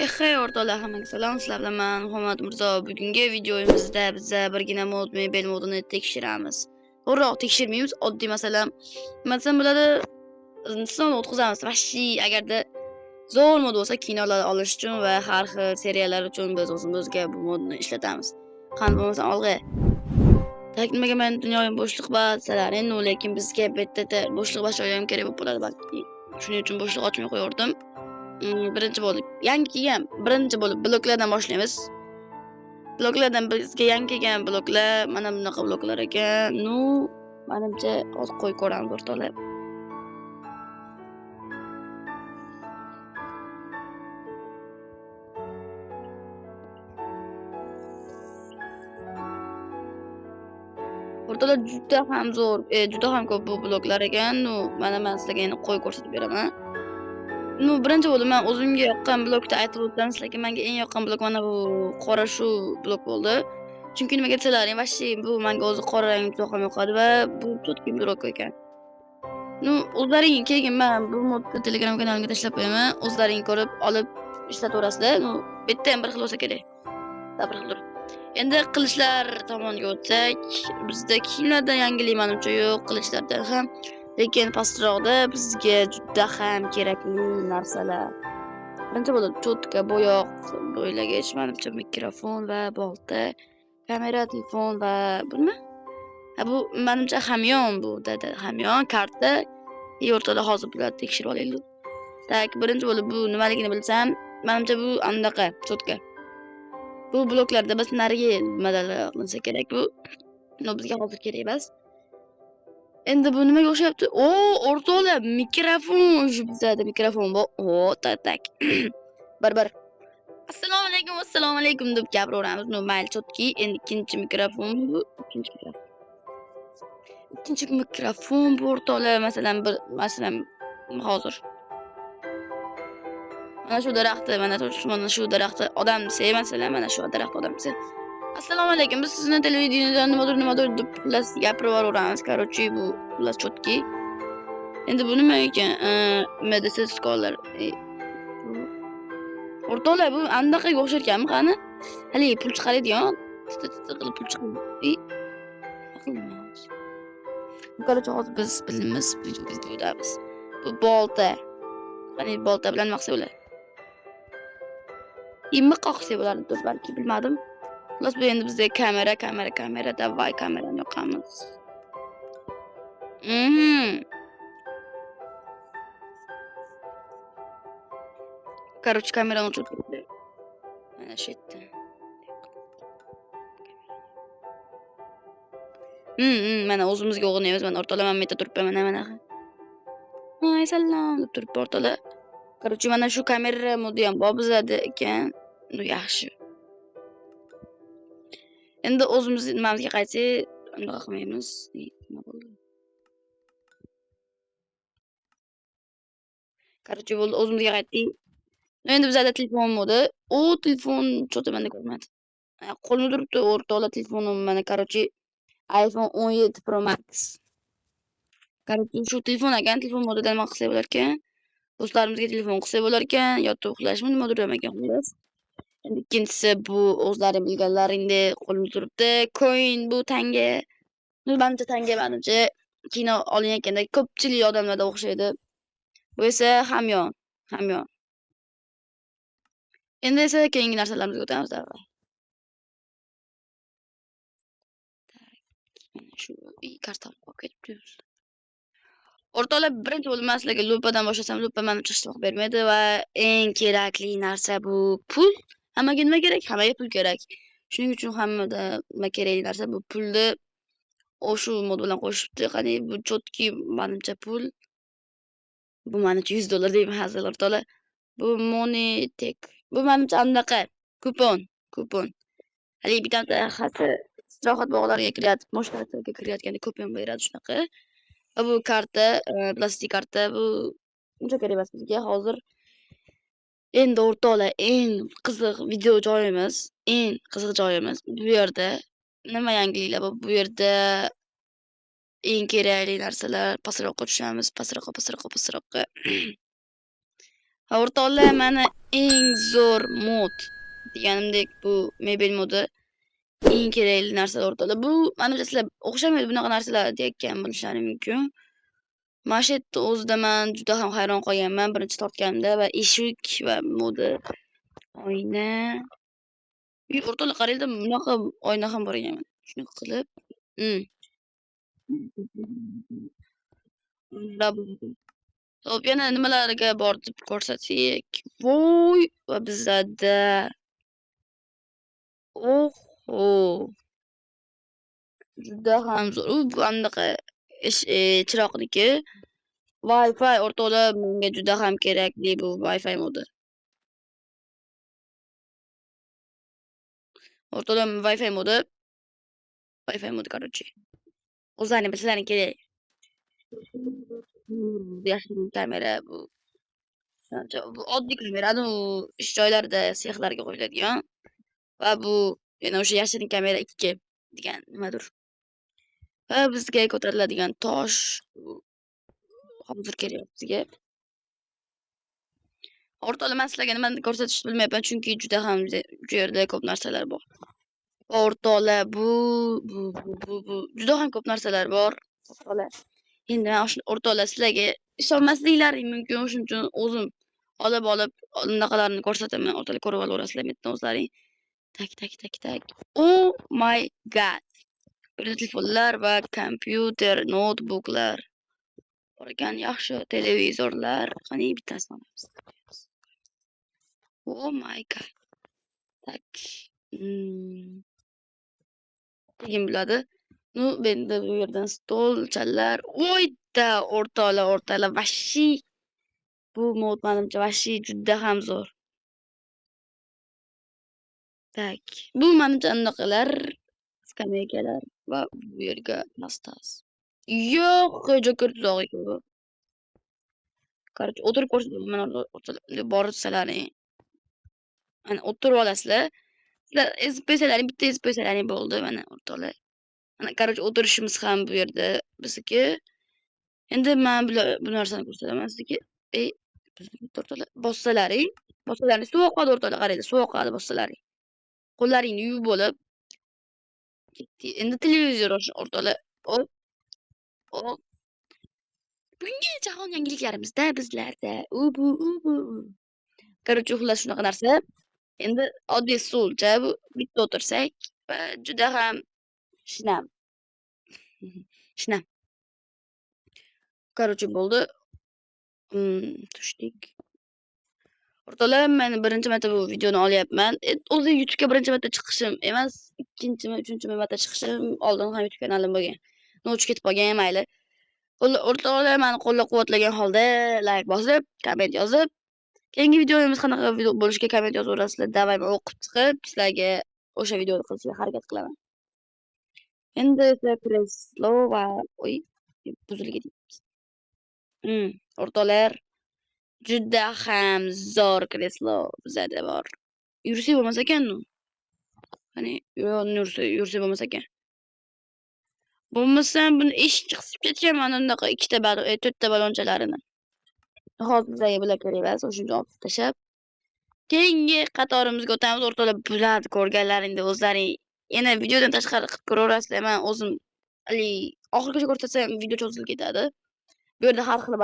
Xeyr, o'rtoqlar, hammaga salom. Sizlar bilan men Muhammad Mirzo. Bugungi videomizda biza birgina mod mebel modini tekshiramiz. To'g'riroq tekshirmaymiz. Oddiy masalan bo'ladi, sinov o'tkazamiz. Vahshiy agarda zo'r mod bo'lsa kinolar olish uchun va har xil seriallar uchun biz o'zimizga bu modni ishlatamiz. Qani bo'lmasa olg'a. Tak nimaga men dunyoning bo'shliq ba'zilar, endi lekin bizga bitta bo'shliq ham kerak bo'lib qoladi balki. Shuning uchun bo'shliq ochmay qo'yardim. Birinchi bo'lib bloklardan boshlaymiz. Bloklardan bizga yangi kelgan bloklar mana bunaqa bloklar ekan. Menimcha hozir qo'yib ko'ramiz o'rtoqlar. O'rtoqlar juda ham zo'r, juda ham ko'p bu bloklar ekan. Mana men sizlarga endi qo'yib ko'rsatib beraman. Birinchi bo'lib men o'zimga yoqqan blokni aytib o'tsam, sizlarga menga eng yoqqan blok mana bu qora shu blok bo'ldi. Chunki nimaga desalaring, vashshi bu menga o'zi qora rang juda ham yoqadi va bu cho'tki blok ekan. O'zlaring keyin men bu modni Telegram kanalimga tashlab qo'yaman. O'zlaring ko'rib olib ishlataverasizlar. Bitta ham bir xil bo'lsa kerak. Sabr qilib. Endi qilichlar tomoniga o'tsak, bizda kiyimlarda yangilik menimcha yo'q, qilichlarda ham. Lekin pastroqda bizga juda ham kerakli narsalar. Birinchi bo'lib cho'tka, bo'yoq, bo'ylagich, menimcha mikrofon va bolta, kamera, telefon va bu nima? Bu menimcha hamyon bu dada, hamyon, karta. O'rtada hozir bularni tekshirib olaylik. Tak, birinchi bo'lib bu nimaligini bilsam, menimcha bu andaqa cho'tka. Bu bloklarda biz nariga nimalar qilinsa kerak bu. Bizga hozir kerak emas. Endi bu nimaga o'xshayapti? O'rtoqlar, mikrofon shu bizada mikrofon bor. Tak. Bir. Assalomu alaykum deb gapiraveramiz. Mayli chotki. Endi ikkinchi mikrofon bu. Ikkinchi mikrofon bu o'rtoqlar, masalan hozir mana shu daraxtda odam desa, masalan mana shu daraxt odam desa. Assalomu alaykum, biz sizni televideniyada nimadir deb xullas gapirib yuboramiz. Короче, bu xullas chotki. Endi bu nima ekan? Medicine scholar. O'rtoqlar, bu andaqaga o'xshar ekanmi qani? Haligi pul chiqaradigan, qilib pul chiqaradi. Короче, hozir biz bilamiz, videodamiz. Bu bolta. Qani bolta bilan nima qilsa bo'ladi? Nima qilsa bo'ladi deb balki bilmadim. Xullas bu endi bizga kamera, davay kamerani yoqamiz. Короче, kamerani o'chirib qo'ydik. Mana shu yerda. Mana o'zimizga o'g'irlaymiz. Mana o'rtoqlar, men meta turibman, mana. Voy salom deb turibdi o'rtoqlar. Короче, mana shu kamera modi ham bor bizada ekan. Yaxshi. Endi o'zimiz nimamizga qaytsak, unaqa qilmaymiz. Nima bo'ldi? Короче, bo'ldi, o'zimizga qaytdik. Endi bizada telefon modi. Telefon cho'tamanda ko'rmadi. Qo'limda turibdi o'rtoqlar, telefonim mana короче iPhone 17 Pro Max. Короче, shu telefon ekan, telefon modida nima qilsa bo'lar ekan? Do'stlarimizga telefon qilsa bo'lar ekan, yoki uxlashmi, nimadir ekan xullas. Endi ikkinchisi bu o'zlaring bilganlaringdek qo'limda turibdi. Coin bu tanga. Menimcha kino olinayotganda ko'pchilik odamlarda o'xshaydi. Bu esa hamyon. Endi esa keyingi narsalarimizga o'tamiz. Mana shu karton olib ketibmiz. O'rtoqlar, birinchi bo'lib men sizlarga lupadan boshlasam, lupa menimcha ishtiroq bermaydi va eng kerakli narsa bu pul. Hammaga nima kerak? Hammaga pul kerak. Shuning uchun hammada nima kerakli narsa bu pulni shu mod bilan qo'shibdi. Qani bu cho'tki menimcha pul. Bu menimcha $100 deyman hazil o'rtoqlar. Bu Moneytek. Bu menimcha andaqa kupon. Haligi bitta xati istirohat bog'lariga kiryapti, moshlarga kiryotganda kupon beradi shunaqa. Bu karta, plastik karta, bu uncha kerak emas bizga hozir. Endi o'rtoqlar, eng qiziq joyimiz. Bu yerda nima yangiliklar bor? Bu yerda eng kerakli narsalar, pastroqqa tushamiz, pastroqqa. O'rtoqlar, mana eng zo'r mod deganimdek bu mebel modi eng kerakli narsalar o'rtoqlar. Bu menimcha sizlar o'xshamaydi bunaqa narsalar deyotgan bo'lishlari mumkin. Mana shu yerda o'zida men juda ham hayron qolganman birinchi tortganimda va eshik va modi oyna. O'rtoqlar qaranglar, bunaqa oyna ham bor ekan. Shuni qilib, Hop, yana nimalarga bor deb ko'rsatsak. Voy, va bizada oho, juda ham zo'r. U bunaqa chiroqniki. Wi-Fi o'rtoqlar, menga juda ham kerakli bu Wi-Fi modi. O'rtoqlar, Wi-Fi modi, короче. O'zlaring bilsalaring kerak. Yashirin kamera bu. Bu oddiy kamerani u ish joylarida, sexlarga qo'yiladigan va bu yana o'sha yashirin kamera 2 degan nimadir. Va bizga ko'tariladigan tosh hozir kerak bizga. O'rtoqlar, men sizlarga nimani ko'rsatishni bilmayapman, chunki juda ham bu yerda ko'p narsalar bor. O'rtoqlar, bu juda ham ko'p narsalar bor. O'rtoqlar, endi men o'rtoqlar sizlarga ishonmasliklaring mumkin, shuning uchun o'zim olib unaqalarni ko'rsataman. O'rtoqlar, ko'rib olaverasizlar bitta o'zlaring. Tak. Oh my god. Telefonlar va kompyuter, noutbuklar bor ekan, yaxshi televizorlar. Qani bittasini olamiz. Oh my god. Tak. Keyin bo'ladi. Nu endi bu yerdan stolchalar. Voyda o'rtoqlar, vashi. Bu mod menimcha vashi juda ham zo'r. Tak. Bu menimcha anaqalar, skameykalar va bu yerga nastas. Yo'q, Joker tuzog'i ekan bu. Короче, o'tirib ko'rsataman o'rtoqlar, borsalaring. Mana o'tirib olasizlar. Sizlar ezib qo'ysalaring, bitta ezib qo'ysalaring bo'ldi mana o'rtoqlar. Mana короче, o'tirishimiz ham bu yerda bizniki. Endi men bu narsani ko'rsataman sizga. O'rtoqlar, bossalaring sovuq qoldi o'rtoqlar, qaranglar, sovuq qoldi bossalaring. Qo'llaringni yuvib bo'lib endi televizor o'rtoqlar. Hop. Bunga jahon yangiliklarimizda bizlarda bu. Короче, xullas shunaqa narsa. Endi oddiy stulcha bu, bitta o'tirsak va juda ham shinam. Короче, bo'ldi. Tushdik. O'rtoqlar, men birinchi marta bu videoni olyapman. O'zi YouTube'ga birinchi marta chiqishim emas, ikkinchimi, uchinchimi marta chiqishim. Oldin ham YouTube kanalim bo'lgan. O'chib ketib qolgan, mayli. O'rtoqlar, meni qo'llab-quvvatlagan holda like bosib, komment yozib, keyingi videomiz qanaqa video bo'lishiga komment yozaverasizlar. Davay men o'qib chiqib, sizlarga o'sha videoni qilishga harakat qilaman. Endi esa kreslo va buzilgan. O'rtoqlar, juda ham zo'r kreslo bizada bor. Yursi bo'lmas ekan-ku. Qani, yursi bo'lmas ekan. Bo'lmasam buni eshikka qisib ketaman, unaqa 2 ta 4 ta ballonchalarini. Hozir bizga bular kerak emas, o'shuncha olib tashlab keyingi qatorimizga o'tamiz. O'rtoqlar, bularni ko'rganlaringda o'zlaring yana videodan tashqari qilib ko'raverasizlar. Men o'zim oxirigacha ko'rsatsam video cho'zilib ketadi. Bu yerda har xil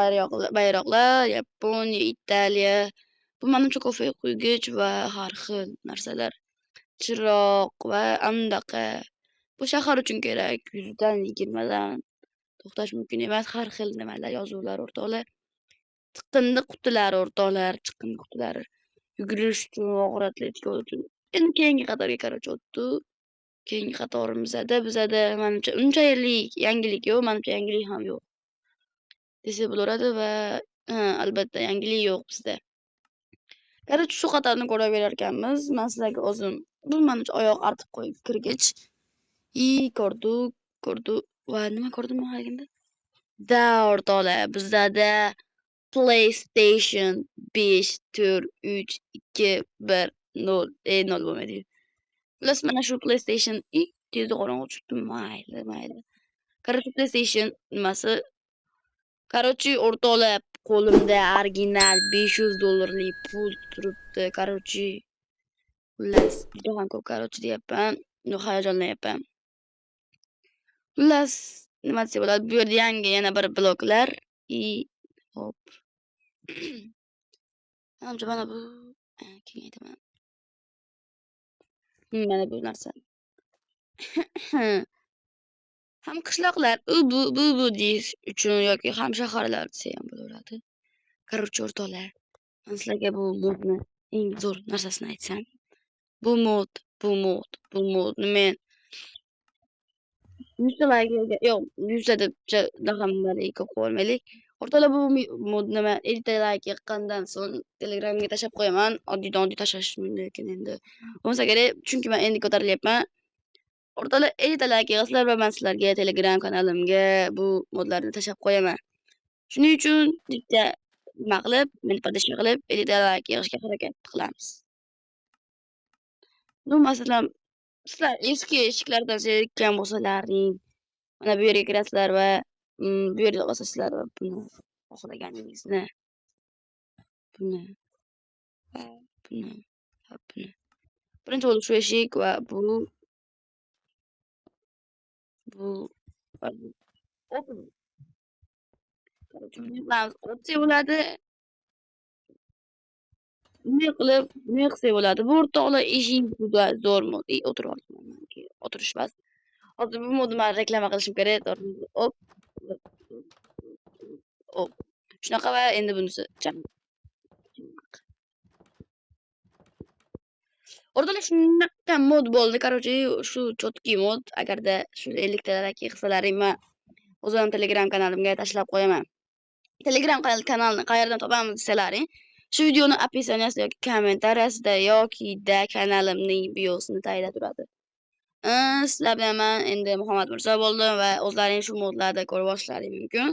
bayroqlar, Yaponiya, Italiya. Bu menimcha kofe quygich va har xil narsalar. Chiroq va andaqa. Bu shahar uchun kerak. 100 dan 20 dan to'xtash mumkin emas. Har xil nimalar, yozuvlar o'rtoqlar. Chiqindi qutilari o'rtoqlar, chiqindi qutilari. Yugurish uchun, og'ir uchun. Endi keyingi qatorga qarab o'tdi. Keyingi qatorimizda bizada menimcha unchalik yangilik yo'q, menimcha yangilik ham yo'q. Desa bo'laveradi va albatta yangilik yo'q bizda. Qaror shu qatorni ko'raverar ekanmiz. Men sizlarga o'zim bu menimcha oyoq artib qo'yib kirgich ko'rdik va nima ko'rdim men haliginda? Da o'rtoqlar, bizda PlayStation 5 4 3 2 1 0 0 bo'lmaydi. Plus mana shu PlayStation tezda qorong'u chiqdi. Mayli. Qaror PlayStation nimasi Короче, o'rtoqlar, qo'limda original $500 pul turibdi. Короче, xullas, juda ham ko'p короче deyapman. Hayajonlanyapman. Xullas, nima desa bo'ladi? Bu yerda yangi yana bir bloklar hop. Menimcha mana bu keyin aytaman. Mana bu narsa. Ham qishloqlar bu deyish uchun yoki ham shaharlar desa ham bo'laveradi. Короче, o'rtoqlar, men sizlarga bu modni eng zo'r narsasini aytsam. Bu modni men 100 ta like yo'q, 100 ta deb ham ko'p qo'ymaylik. O'rtoqlar, bu modni men 50 ta like yiqqandan so'ng Telegramga tashlab qo'yaman. Oddiy tashlash lekin endi bo'lmasa kerak, chunki men endi ko'tarilyapman. O'rtoqlar, 50 ta like yig'asizlar va men sizlarga Telegram kanalimga bu modlarni tashlab qo'yaman. Shuning uchun bitta nima qilib, meni podashka qilib 50 ta like yig'ishga harakat qilamiz. Masalan, sizlar eski eshiklardan zerikkan bo'lsalaring, mana bu yerga kirasizlar va bu yerga bosasizlar va buni xohlaganingizni buni va buni va buni. Birinchi bo'lib shu eshik va bu opsiya bo'ladi. Bunday qilsa bo'ladi. Bu o'rtoqlar eshik juda zo'r mod. O'tirib olmayman. O'tirishmas. Hozir bu modni men reklama qilishim kerak. Hop. Hop. Shunaqa va endi bunisi. O'rtoqlar, shunaqa mod bo'ldi. Короче, shu cho'tki mod. Agarda shu 50 ta like qilsalaring, men o'zim Telegram kanalimga tashlab qo'yaman. Telegram kanalini qayerdan topamiz desalaring, shu videoni описаниесida yoki kommentariyasida yoki kanalimning biosini tagida turadi. Sizlar bilan men endi Muhammad Mirzo bo'ldim va o'zlaring shu modlarda ko'ra boshlashlaring mumkin.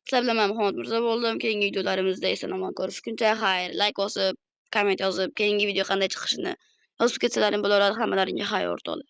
Sizlar bilan men Muhammad Mirzo bo'ldim. Keyingi videolarimizda eson-omon ko'rishguncha xayr, like bosib, komment yozib, keyingi video qanday chiqishini yozib ketsalaring bo'laveradi. Hammalaringga xayr o'rtoqlar.